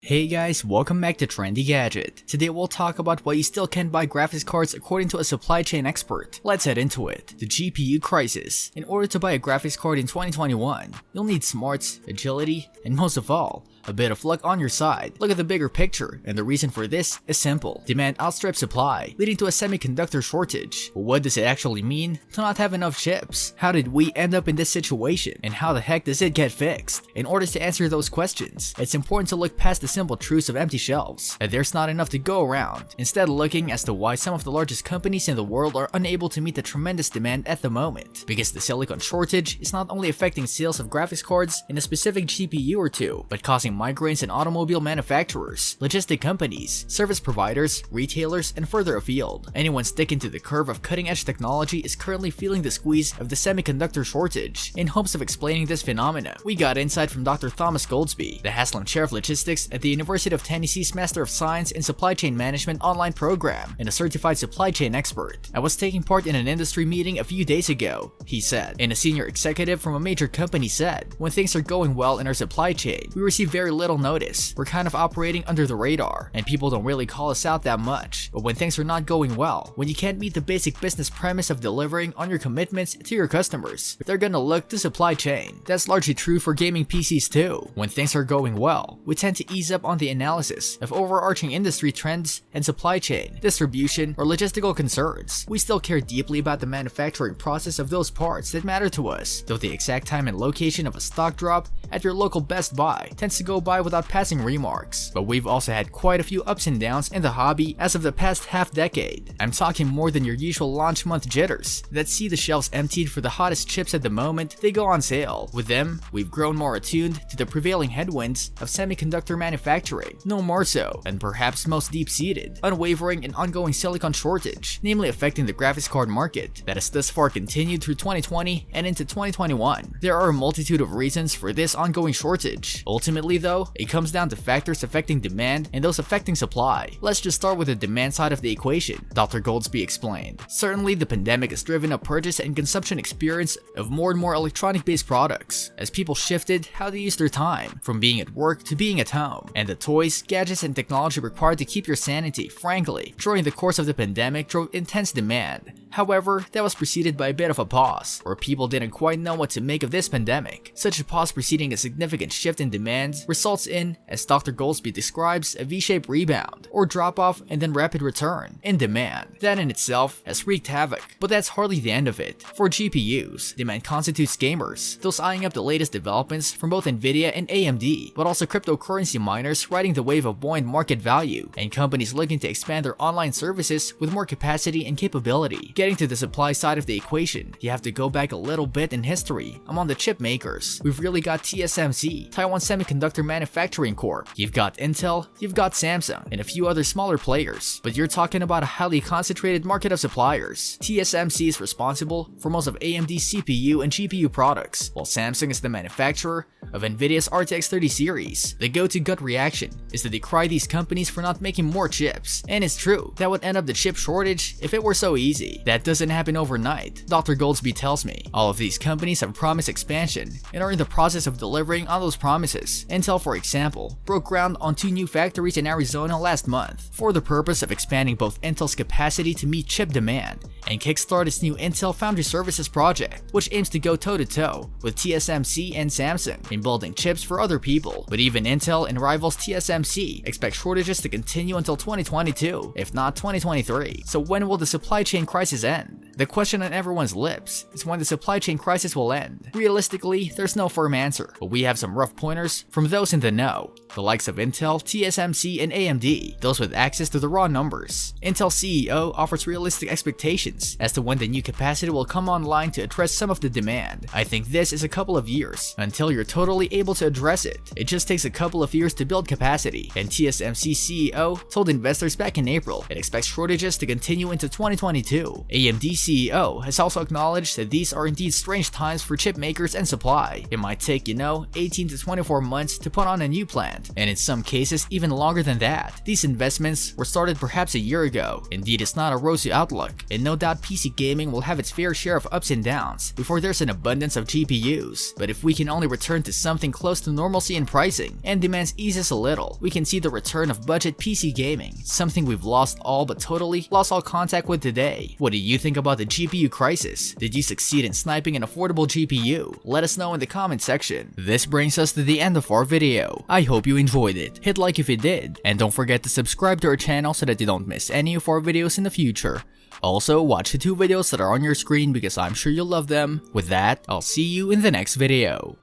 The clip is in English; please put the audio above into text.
Hey guys, welcome back to Trendy Gadget. Today we'll talk about why you still can't buy graphics cards according to a supply chain expert. Let's head into it. The GPU crisis. In order to buy a graphics card in 2021, you'll need smarts, agility, and most of all, a bit of luck on your side. Look at the bigger picture, and the reason for this is simple. Demand outstrips supply, leading to a semiconductor shortage. But what does it actually mean to not have enough chips? How did we end up in this situation, and how the heck does it get fixed? In order to answer those questions, it's important to look past the simple truths of empty shelves, that there's not enough to go around, instead looking as to why some of the largest companies in the world are unable to meet the tremendous demand at the moment. Because the silicon shortage is not only affecting sales of graphics cards in a specific GPU or two, but causing migraines in automobile manufacturers, logistic companies, service providers, retailers, and further afield. Anyone sticking to the curve of cutting-edge technology is currently feeling the squeeze of the semiconductor shortage. In hopes of explaining this phenomena, we got insight from Dr. Thomas Goldsby, the Haslam Chair of Logistics at the University of Tennessee's Master of Science in Supply Chain Management online program, and a certified supply chain expert. I was taking part in an industry meeting a few days ago, he said, and a senior executive from a major company said, when things are going well in our supply chain, we receive very little notice. We're kind of operating under the radar, and people don't really call us out that much. But when things are not going well, when you can't meet the basic business premise of delivering on your commitments to your customers, they're gonna look to supply chain. That's largely true for gaming PCs too. When things are going well, we tend to ease up on the analysis of overarching industry trends and supply chain, distribution, or logistical concerns. We still care deeply about the manufacturing process of those parts that matter to us, though the exact time and location of a stock drop at your local Best Buy tends to go by without passing remarks. But we've also had quite a few ups and downs in the hobby as of the past half decade. I'm talking more than your usual launch month jitters that see the shelves emptied for the hottest chips at the moment they go on sale. With them, we've grown more attuned to the prevailing headwinds of semiconductor manufacturing, no more so, and perhaps most deep-seated, unwavering and ongoing silicon shortage, namely affecting the graphics card market, that has thus far continued through 2020 and into 2021. There are a multitude of reasons for this ongoing shortage. Ultimately though, it comes down to factors affecting demand and those affecting supply. Let's just start with the demand side of the equation, Dr. Goldsby explained. Certainly the pandemic has driven a purchase and consumption experience of more and more electronic-based products, as people shifted how they use their time, from being at work to being at home, and the toys, gadgets, and technology required to keep your sanity, frankly, during the course of the pandemic drove intense demand. However, that was preceded by a bit of a pause, where people didn't quite know what to make of this pandemic. Such a pause preceding a significant shift in demand results in, as Dr. Goldsby describes, a V-shaped rebound, or drop-off and then rapid return, in demand. That in itself has wreaked havoc, but that's hardly the end of it. For GPUs, demand constitutes gamers, those eyeing up the latest developments from both nvidia and AMD, but also cryptocurrency miners riding the wave of buoyant market value, and companies looking to expand their online services with more capacity and capability. Getting to the supply side of the equation, you have to go back a little bit in history among the chip makers. We've really got TSMC, Taiwan Semiconductor Manufacturing Corp. You've got Intel, you've got Samsung, and a few other smaller players. But you're talking about a highly concentrated market of suppliers. TSMC is responsible for most of AMD's CPU and GPU products, while Samsung is the manufacturer of NVIDIA's RTX 30 series. The go-to gut reaction is to decry these companies for not making more chips. And it's true, that would end up the chip shortage if it were so easy. That doesn't happen overnight, Dr. Goldsby tells me. All of these companies have promised expansion and are in the process of delivering on those promises. Intel, for example, broke ground on 2 new factories in Arizona last month for the purpose of expanding both Intel's capacity to meet chip demand and kickstart its new Intel Foundry Services project, which aims to go toe-to-toe with TSMC and Samsung in building chips for other people. But even Intel and rivals TSMC expect shortages to continue until 2022, if not 2023. So when will the supply chain crisis end? The question on everyone's lips is when the supply chain crisis will end. Realistically, there's no firm answer, but we have some rough pointers from those in the know, the likes of Intel, TSMC, and AMD, those with access to the raw numbers. Intel CEO offers realistic expectations as to when the new capacity will come online to address some of the demand. I think this is a couple of years until you're totally able to address it. It just takes a couple of years to build capacity, and TSMC CEO told investors back in April it expects shortages to continue into 2022. AMD CEO has also acknowledged that these are indeed strange times for chip makers and supply. It might take, 18 to 24 months to put on a new plant, demand, and in some cases even longer than that. These investments were started perhaps a year ago. Indeed, it's not a rosy outlook, and no doubt PC gaming will have its fair share of ups and downs before there's an abundance of GPUs. But if we can only return to something close to normalcy in pricing, and demand eases a little, we can see the return of budget PC gaming, something we've lost all but totally lost all contact with today. What do you think about the GPU crisis? Did you succeed in sniping an affordable GPU? Let us know in the comment section. This brings us to the end of our video. I hope you enjoyed it. Hit like if you did, and don't forget to subscribe to our channel so that you don't miss any of our videos in the future. Also, watch the 2 videos that are on your screen because I'm sure you'll love them. With that, I'll see you in the next video.